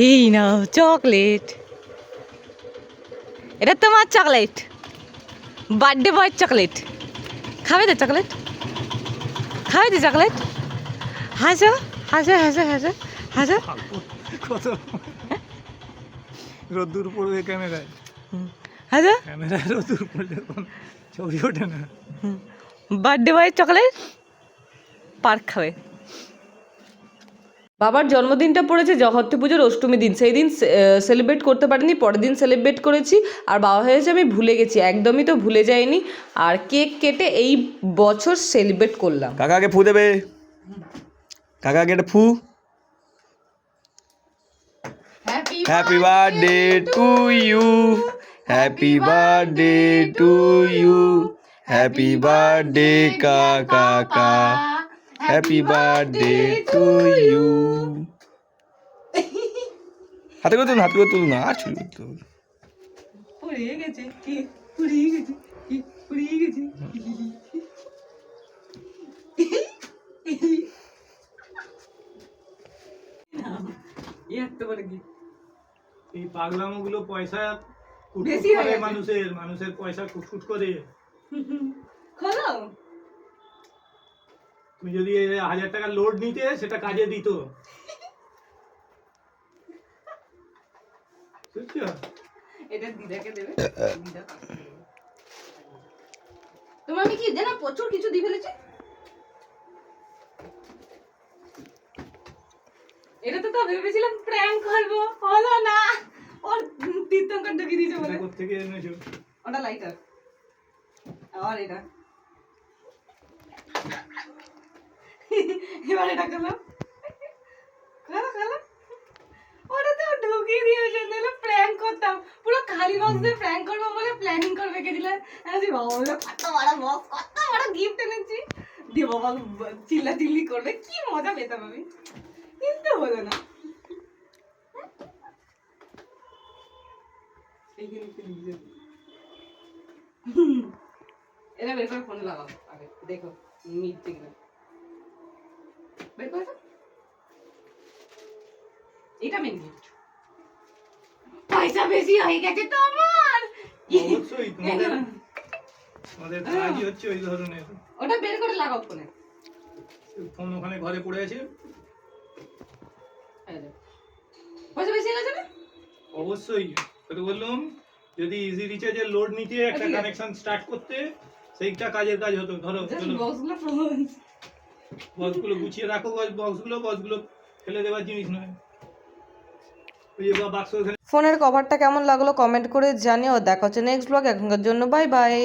এই নাও চকলেট, এটা তোমার চকলেট, বার্থডে বয়ের চকলেট। খাবে তো চকলেট, খাবে তো চকলেট? হাসো হাসো হাসো হাসো হাসো। কত রোদ্দুর পড়বে ক্যামেরায়, হাসো। ক্যামেরায় রোদ্দুর পড়লে এখন ছবি ওঠে না। বার্থডে বয়ের চকলেট পার্ক খাবে। বাবার জন্মদিনটা পড়েছে জগত্রী পুজোর অষ্টমী দিন, সেই দিন সেলিব্রেট করতে পারিনি, পরের দিন সেলিব্রেট করেছি। আর বাবা হয়েছে আমি ভুলে গেছি, একদমই তো ভুলে যাইনি। আর কেক কেটে এই বছর সেলিব্রেট করলাম। কাকাকে ফু দেবে, কাকাকে একটা ফু। Happy birthday to you, happy birthday to you, happy birthday কাকা, হ্যাপি বার্থডে টু ইউ। হাতে করে তুলুন, হাতে করে তুলুন, আর ছবি করতে হবে। পুড়িয়ে গেছে কি, পুড়িয়ে গেছে কি, পুড়িয়ে গেছে। এই পাগলামো গুলো পয়সা বেশি হয়ে গেছে। মানুষের পয়সা কুটকুট করে। খোলো। তুমি যদি 1000 টাকা লোড নিতে সেটা কাজে দিত। বুঝছো? এটা দিদাকে দেবে, দিদা কাছে দেবে। তোমার আমি কি জানো প্রচুর কিছু দিয়ে ফেলেছি। এটা তো ভেবেছিলাম প্র্যাঙ্ক করবো, হলো না। ওর তীর্থঙ্কর ঢুকিয়ে দিয়েছে বলে। এটা কোত্থেকে এনেছো? ওটা লাইটার, আর এটা এবার এটা খেলো, খেলো খেলো। ওটা তো ঢুকিয়ে দিয়েছে, নাহলে প্র্যাঙ্ক করতাম। পুরো খালি বক্স দিয়ে প্র্যাঙ্ক করবো বলে প্ল্যানিং করে রেখে দিলাম। আমি বাবা বলে কত বড় বক্স, কত বড় গিফট এনেছি, দিয়ে বাবা চিল্লা চিল্লি করবে, কি মজা পেতাম আমি, কিন্তু হলো না। এটা বের করে ফোনে লাগাও আগে, দেখো মিথ্যে কিনা। বের করে দাও। এটা মেন গিফট। পয়সা বেশি হয়ে গেছে তো আমার। অবশ্যই তোমাদের কাজই হচ্ছে ওই ধরনের। ওটা বের করে লাগাও ফোনে। ফোন ওখানে ঘরে পড়ে আছে। পয়সা বেশি হয়ে গেছে না? অবশ্যই তো বললাম, যদি ইজি রিচার্জের লোড নিতে একটা ঠিক আছে। কানেকশন স্টার্ট করতে, সেইটা কাজের কাজ হতো। ধরো চলো বক্সগুলো ফোন। বক্সগুলো গুছিয়ে রাখো, বক্সগুলো ফেলে দেওয়ার জিনিস নয়। ওই যে বাক্স ওখানে। ফোনের কভারটা কেমন লাগলো কমেন্ট করে জানিও। দেখা হচ্ছে নেক্সট ব্লগ, এখনকার জন্য বাই বাই।